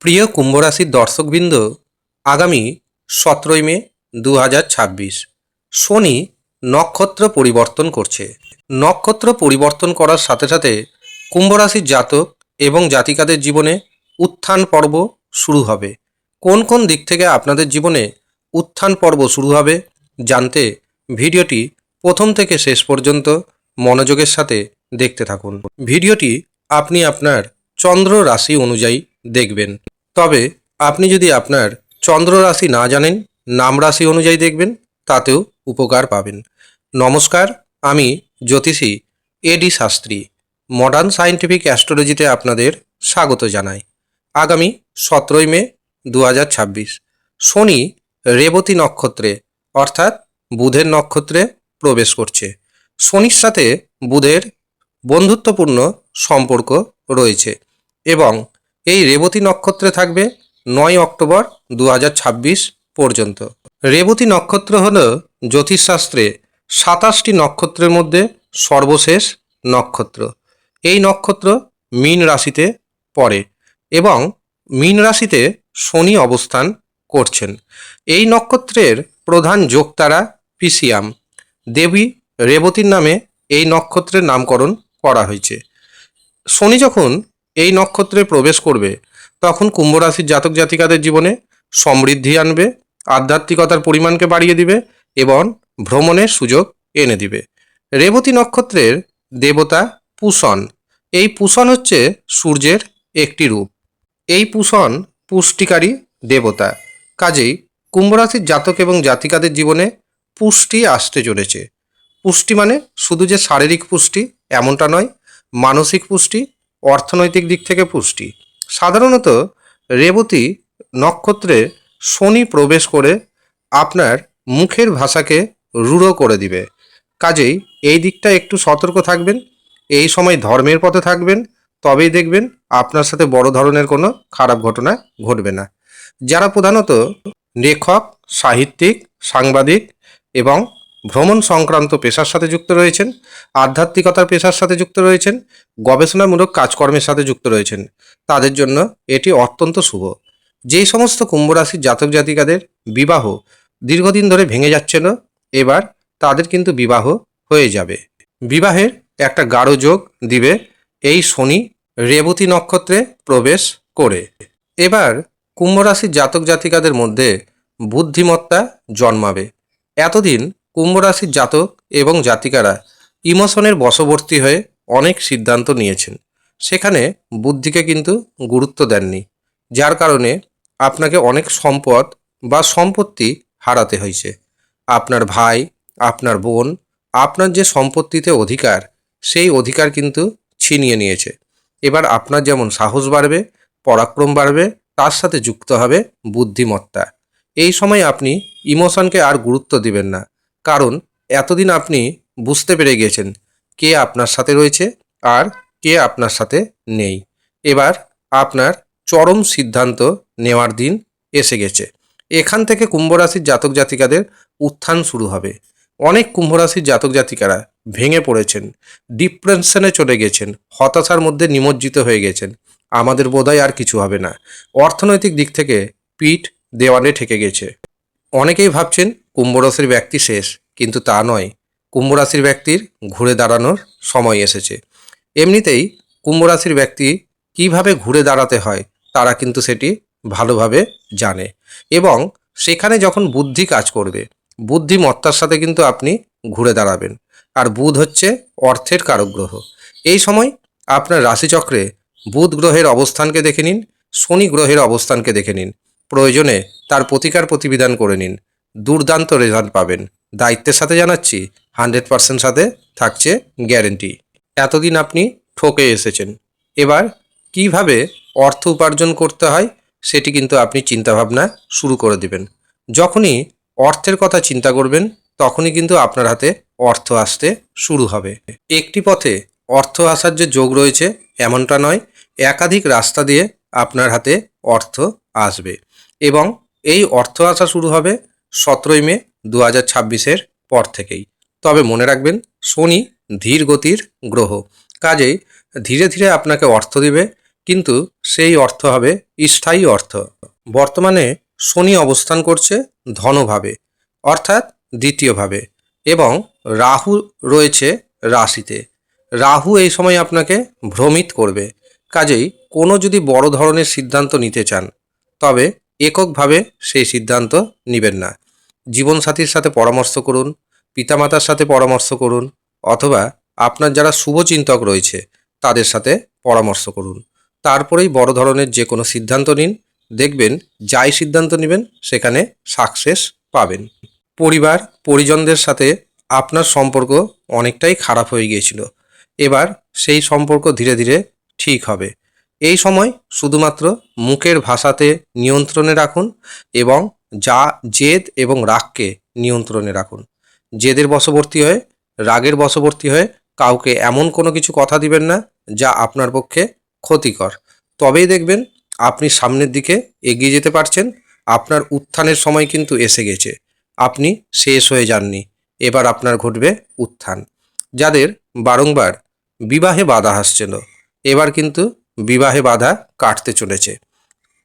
প্রিয় কুম্ভ রাশির দর্শকবৃন্দ, আগামী 17ই মে 2026 শনি নক্ষত্র পরিবর্তন করছে। নক্ষত্র পরিবর্তন করার সাথে সাথে কুম্ভ রাশির জাতক এবং জাতিকাদের জীবনে উত্থান পর্ব শুরু হবে। কোন কোন দিক থেকে আপনাদের জীবনে উত্থান পর্ব শুরু হবে জানতে ভিডিওটি প্রথম থেকে শেষ পর্যন্ত মনোযোগের সাথে দেখতে থাকুন। ভিডিওটি আপনি আপনার চন্দ্র রাশি অনুযায়ী দেখবেন। তবে আপনি যদি আপনার চন্দ্র রাশি না জানেন, নাম রাশি অনুযায়ী দেখবেন, তাতেও উপকার পাবেন। নমস্কার, আমি জ্যোতিষী এডি শাস্ত্রী। মডার্ন সায়েন্টিফিক অ্যাস্ট্রোলজিতে আপনাদের স্বাগত জানাই। আগামী 17ই মে 2026 শনি রেবতী নক্ষত্রে অর্থাৎ বুধের নক্ষত্রে প্রবেশ করছে। শনির সাথে বুধের বন্ধুত্বপূর্ণ সম্পর্ক রয়েছে এবং এই রেবতী নক্ষত্রে থাকবে 9 অক্টোবর 2026 পর্যন্ত। রেবতী নক্ষত্র হল জ্যোতিষশাস্ত্রে 27টি নক্ষত্রের মধ্যে সর্বশেষ নক্ষত্র। এই নক্ষত্র মীন রাশিতে পড়ে এবং মীন রাশিতে শনি অবস্থান করছেন। এই নক্ষত্রের প্রধান যোগতারা পিসিয়াম। দেবী রেবতীর নামে এই নক্ষত্রের নামকরণ করা হয়েছে। শনি যখন এই নক্ষত্রে প্রবেশ করবে তখন কুম্ভ রাশির জাতক জাতিকাদের জীবনে সমৃদ্ধি আনবে, আধ্যাত্মিকতার পরিমাণকে বাড়িয়ে দিবে এবং ভ্রমণের সুযোগ এনে দিবে। রেবতী নক্ষত্রের দেবতা পুষণ। এই পুষণ হচ্ছে সূর্যের একটি রূপ। এই পুষণ পুষ্টিকারী দেবতা। কাজেই কুম্ভ রাশির জাতক এবং জাতিকাদের জীবনে পুষ্টি আসতে চলেছে। পুষ্টি মানে শুধু যে শারীরিক পুষ্টি এমনটা নয়, মানসিক পুষ্টি, অর্থনৈতিক দিক থেকে পুষ্টি। সাধারণত রেবতী নক্ষত্রে শনি প্রবেশ করে আপনার মুখের ভাষাকে রূঢ় করে দিবে। কাজেই এই দিকটা একটু সতর্ক থাকবেন। এই সময় ধর্মের পথে থাকবেন, তবেই দেখবেন আপনার সাথে বড় ধরনের কোনো খারাপ ঘটনা ঘটবে না। যারা প্রধানত লেখক, সাহিত্যিক, সাংবাদিক এবং ভ্রমণ সংক্রান্ত পেশার সাথে যুক্ত রয়েছেন, আধ্যাত্মিকতার পেশার সাথে যুক্ত রয়েছেন, গবেষণামূলক কাজকর্মের সাথে যুক্ত রয়েছেন, তাদের জন্য এটি অত্যন্ত শুভ। যেই সমস্ত কুম্ভ রাশির জাতক জাতিকাদের বিবাহ দীর্ঘদিন ধরে ভেঙে যাচ্ছিল, এবার তাদের কিন্তু বিবাহ হয়ে যাবে। বিবাহের একটা গাঢ় যোগ দিবে এই শনি রেবতী নক্ষত্রে প্রবেশ করে। এবার কুম্ভ রাশির জাতক জাতিকাদের মধ্যে বুদ্ধিমত্তা জন্মাবে। এতদিন কুম্ভ রাশির জাতক এবং জাতিকারা ইমোশনের বশবর্তী হয়ে অনেক সিদ্ধান্ত নিয়েছেন, সেখানে বুদ্ধিকে কিন্তু গুরুত্ব দেননি, যার কারণে আপনাকে অনেক সম্পদ বা সম্পত্তি হারাতে হয়েছে। আপনার ভাই, আপনার বোন, আপনার যে সম্পত্তিতে অধিকার, সেই অধিকার কিন্তু ছিনিয়ে নিয়েছে। এবার আপনার যেমন সাহস বাড়বে, পরাক্রম বাড়বে, তার সাথে যুক্ত হবে বুদ্ধিমত্তা। এই সময় আপনি ইমোশনকে আর গুরুত্ব দিবেন না, কারণ এতদিন আপনি বুঝতে পেরে গিয়েছেন কে আপনার সাথে রয়েছে আর কে আপনার সাথে নেই। এবার আপনার চরম সিদ্ধান্ত নেওয়ার দিন এসে গেছে। এখান থেকে কুম্ভ রাশির জাতক জাতিকাদের উত্থান শুরু হবে। অনেক কুম্ভ রাশির জাতক জাতিকারা ভেঙে পড়েছেন, ডিপ্রেশনে চলে গেছেন, হতাশার মধ্যে নিমজ্জিত হয়ে গেছেন। আমাদের বোধহয় আর কিছু হবে না। অর্থনৈতিক দিক থেকে পিঠ দেওয়ালে ঠেকে গেছে। অনেকেই ভাবছেন কুম্ভ রাশির ব্যক্তি শেষ, কিন্তু তা নয়। কুম্ভ রাশির ব্যক্তির ঘুরে দাঁড়ানোর সময় এসেছে। এমনিতেই কুম্ভ রাশির ব্যক্তি কিভাবে ঘুরে দাঁড়াতে হয় তারা কিন্তু সেটি ভালোভাবে জানে এবং সেখানে যখন বুদ্ধি কাজ করবে, বুদ্ধিমত্তার সাথে কিন্তু আপনি ঘুরে দাঁড়াবেন। আর বুধ হচ্ছে অর্থের কারক গ্রহ। এই সময় আপনার রাশিচক্রে বুধ গ্রহের অবস্থানকে দেখে নিন, শনি গ্রহের অবস্থানকে দেখে নিন, প্রয়োজনে তার প্রতিকার প্রতিবিধান করে নিন। দুর্দান্ত রেজাল্ট পাবেন। দায়িত্বের সাথে জানাচ্ছি, 100% সাথে থাকছে গ্যারেন্টি। এতদিন আপনি ঠকে এসেছেন, এবার কিভাবে অর্থ উপার্জন করতে হয় সেটি কিন্তু আপনি চিন্তাভাবনা শুরু করে দিবেন। যখনই অর্থের কথা চিন্তা করবেন তখনই কিন্তু আপনার হাতে অর্থ আসতে শুরু হবে। একটি পথে অর্থ আসার যে যোগ রয়েছে এমনটা নয়, একাধিক রাস্তা দিয়ে আপনার হাতে অর্থ আসবে এবং এই অর্থ আসা শুরু হবে 17ই মে 2026-এর পর থেকেই। তবে মনে রাখবেন, শনি ধীর গতির গ্রহ, কাজেই ধীরে ধীরে আপনাকে অর্থ দিবে, কিন্তু সেই অর্থ হবে স্থায়ী অর্থ। বর্তমানে শনি অবস্থান করছে ধনভাবে অর্থাৎ দ্বিতীয়ভাবে এবং রাহু রয়েছে রাশিতে। রাহু এই সময় আপনাকে ভ্রমিত করবে। কাজেই কোনো যদি বড় ধরনের সিদ্ধান্ত নিতে চান তবে এককভাবে সেই সিদ্ধান্ত নেবেন না। জীবনসাথীর সাথে পরামর্শ করুন, পিতামাতার সাথে পরামর্শ করুন, অথবা আপনার যারা শুভচিন্তক রয়েছে তাদের সাথে পরামর্শ করুন। তারপরেই বড় ধরনের যে কোনো সিদ্ধান্ত নিন। দেখবেন যাই সিদ্ধান্ত নেবেন সেখানে সাকসেস পাবেন। পরিবার পরিজনদের সাথে আপনার সম্পর্ক অনেকটাই খারাপ হয়ে গিয়েছিল। এবার সেই সম্পর্ক ধীরে ধীরে ঠিক হবে। এই সময় শুধুমাত্র মুখের ভাষাতে নিয়ন্ত্রণে রাখুন এবং জেদ এবং রাগকে নিয়ন্ত্রণে রাখুন। জেদের বশবর্তী হয়ে, রাগের বশবর্তী হয়ে কাউকে এমন কোনো কিছু কথা দিবেন না যা আপনার পক্ষে ক্ষতিকর। তবেই দেখবেন আপনি সামনের দিকে এগিয়ে যেতে পারছেন। আপনার উত্থানের সময় কিন্তু এসে গেছে। আপনি শেষ হয়ে যাননি। এবার আপনার ঘটবে উত্থান। যাদের বারংবার বিবাহে বাধা আসছিল, এবার কিন্তু বিবাহে বাধা কাটতে চলেছে।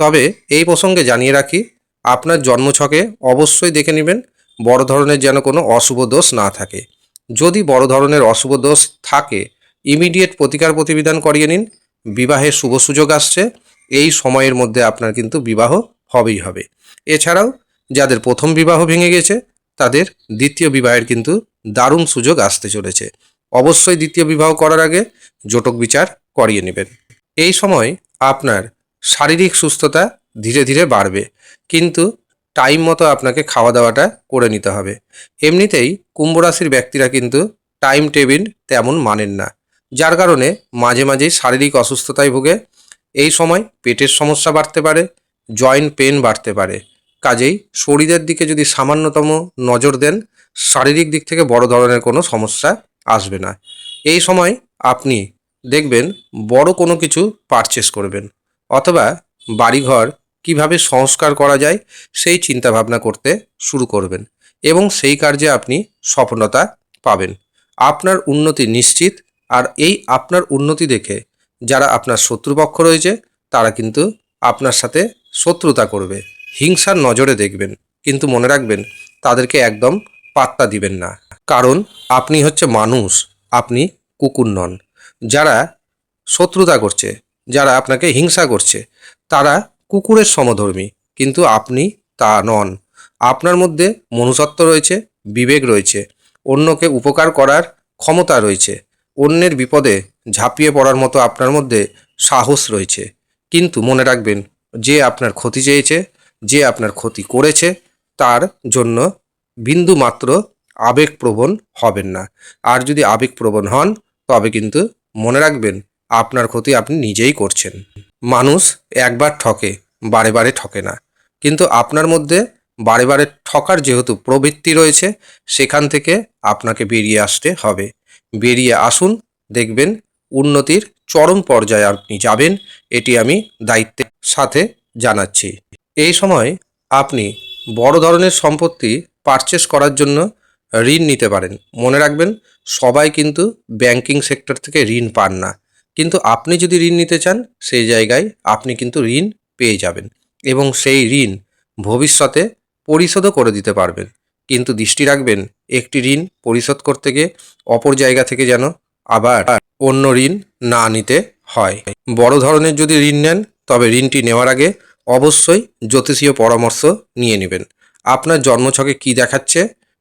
তবে এই প্রসঙ্গে জানিয়ে রাখি, আপনার জন্মছকে অবশ্যই দেখে নেবেন বড় ধরনের যেন কোনো অশুভ দোষ না থাকে। যদি বড় ধরনের অশুভ দোষ থাকে, ইমিডিয়েট প্রতিকার প্রতিবিধান করিয়ে নিন। বিবাহের শুভ সুযোগ আসছে, এই সময়ের মধ্যে আপনার কিন্তু বিবাহ হবেই হবে। এছাড়াও যাদের প্রথম বিবাহ ভেঙে গেছে তাদের দ্বিতীয় বিবাহের কিন্তু দারুণ সুযোগ আসতে চলেছে। অবশ্যই দ্বিতীয় বিবাহ করার আগে জটক বিচার করিয়ে নেবেন। এই সময় আপনার শারীরিক সুস্থতা ধীরে ধীরে বাড়বে, কিন্তু টাইম মতো আপনাকে খাওয়া দাওয়াটা করে নিতে হবে। এমনিতেই কুম্ভ রাশির ব্যক্তিরা কিন্তু টাইম টেবিল তেমন মানেন না, যার কারণে মাঝে মাঝেই শারীরিক অসুস্থতায় ভোগে। এই সময় পেটের সমস্যা বাড়তে পারে, জয়েন্ট পেন বাড়তে পারে। কাজেই শরীরের দিকে যদি সামান্যতম নজর দেন, শারীরিক দিক থেকে বড় ধরনের কোনো সমস্যা আসবে না। এই সময় আপনি দেখবেন বড় কোনো কিছু পারচেস করবেন, অথবা বাড়িঘর কিভাবে সংস্কার করা যায় সেই চিন্তাভাবনা করতে শুরু করবেন এবং সেই কার্যে আপনি সফলতা পাবেন। আপনার উন্নতি নিশ্চিত। আর এই আপনার উন্নতি দেখে যারা আপনার শত্রুপক্ষ রয়েছে তারা কিন্তু আপনার সাথে শত্রুতা করবে, হিংসার নজরে দেখবেন। কিন্তু মনে রাখবেন তাদেরকে একদম পাত্তা দিবেন না, কারণ আপনি হচ্ছে মানুষ, আপনি কুকুর নন। যারা শত্রুতা করছে, যারা আপনাকে হিংসা করছে, তারা কুকুরের সমধর্মী, কিন্তু আপনি তা নন। আপনার মধ্যে মনুষ্যত্ব রয়েছে, বিবেক রয়েছে, অন্যকে উপকার করার ক্ষমতা রয়েছে, অন্যের বিপদে ঝাঁপিয়ে পড়ার মতো আপনার মধ্যে সাহস রয়েছে। কিন্তু মনে রাখবেন, যে আপনার ক্ষতি চেয়েছে, যে আপনার ক্ষতি করেছে, তার জন্য বিন্দু মাত্র আবেগপ্রবণ হবেন না। আর যদি আবেগপ্রবণ হন তবে কিন্তু মনে রাখবেন আপনার ক্ষতি আপনি নিজেই করছেন। মানুষ একবার ঠকে, বারে বারে ঠকে না। কিন্তু আপনার মধ্যে বারে বারে ঠকার যেহেতু প্রবৃত্তি রয়েছে, সেখান থেকে আপনাকে বেরিয়ে আসতে হবে। বেরিয়ে আসুন, দেখবেন উন্নতির চরম পর্যায়ে আপনি যাবেন। এটি আমি দায়িত্বের সাথে জানাচ্ছি। এই সময় আপনি বড় ধরনের সম্পত্তি পারচেস করার জন্য ঋণ নিতে পারেন। মনে রাখবেন, সবাই কিন্তু ব্যাংকিং সেক্টর থেকে ঋণ পান না, কিন্তু আপনি যদি ঋণ নিতে চান সেই জায়গায় আপনি কিন্তু ঋণ পেয়ে যাবেন এবং সেই ঋণ ভবিষ্যতে পরিশোধও করে দিতে পারবেন। কিন্তু দৃষ্টি রাখবেন, একটি ঋণ পরিশোধ করতে গিয়ে অপর জায়গা থেকে যেন আবার অন্য ঋণ না নিতে হয়। বড় ধরনের যদি ঋণ নেন তবে ঋণটি নেওয়ার আগে অবশ্যই জ্যোতিষীয় পরামর্শ নিয়ে নেবেন। আপনার জন্মছকে কি দেখাচ্ছে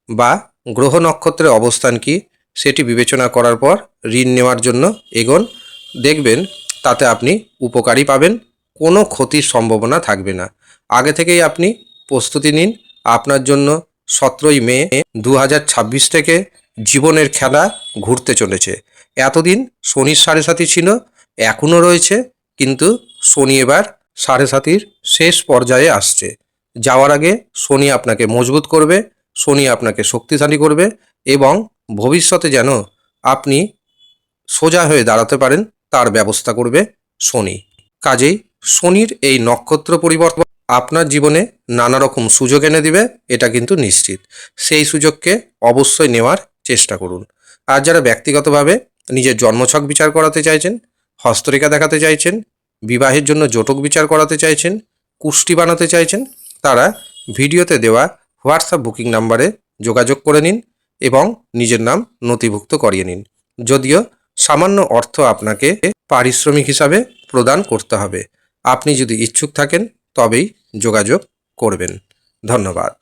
বা গ্রহ নক্ষত্রের অবস্থান কি সেটি বিবেচনা করার পর ঋণ নেওয়ার জন্য এগোন। দেখবেন তাতে আপনি উপকারই পাবেন, কোনো ক্ষতির সম্ভাবনা থাকবে না। আগে থেকেই আপনি প্রস্তুতি নিন। আপনার জন্য 17ই মে 2026 থেকে জীবনের খেলা ঘুরতে চলেছে। এতদিন শনির সাড়ে সাথী ছিল, এখনও রয়েছে, কিন্তু শনি এবার সাড়ে সাথীর শেষ পর্যায়ে আসছে। যাওয়ার আগে শনি আপনাকে মজবুত করবে, শনি আপনাকে শক্তিশালী করবে এবং ভবিষ্যতে যেন আপনি সোজা হয়ে দাঁড়াতে পারেন তার ব্যবস্থা করবে শনি। কাজেই শনির এই নক্ষত্র পরিবর্তন আপনার জীবনে নানা রকম সুযোগ এনে দিবে, এটা কিন্তু নিশ্চিত। সেই সুযোগকে অবশ্যই নেওয়ার চেষ্টা করুন। আর যারা ব্যক্তিগতভাবে নিজের জন্মছক বিচার করাতে চাইছেন, হস্তরেখা দেখাতে চাইছেন, বিবাহের জন্য জটক বিচার করাতে চাইছেন, কুষ্টি বানাতে চাইছেন, তারা ভিডিওতে দেওয়া হোয়াটসঅ্যাপ বুকিং নাম্বারে যোগাযোগ করে নিন এবং নিজের নাম নথিভুক্ত করিয়ে নিন। যদিও সামান্য অর্থ আপনাকে পারিশ্রমিক হিসাবে প্রদান করতে হবে। আপনি যদি ইচ্ছুক থাকেন তবেই যোগাযোগ করবেন। ধন্যবাদ।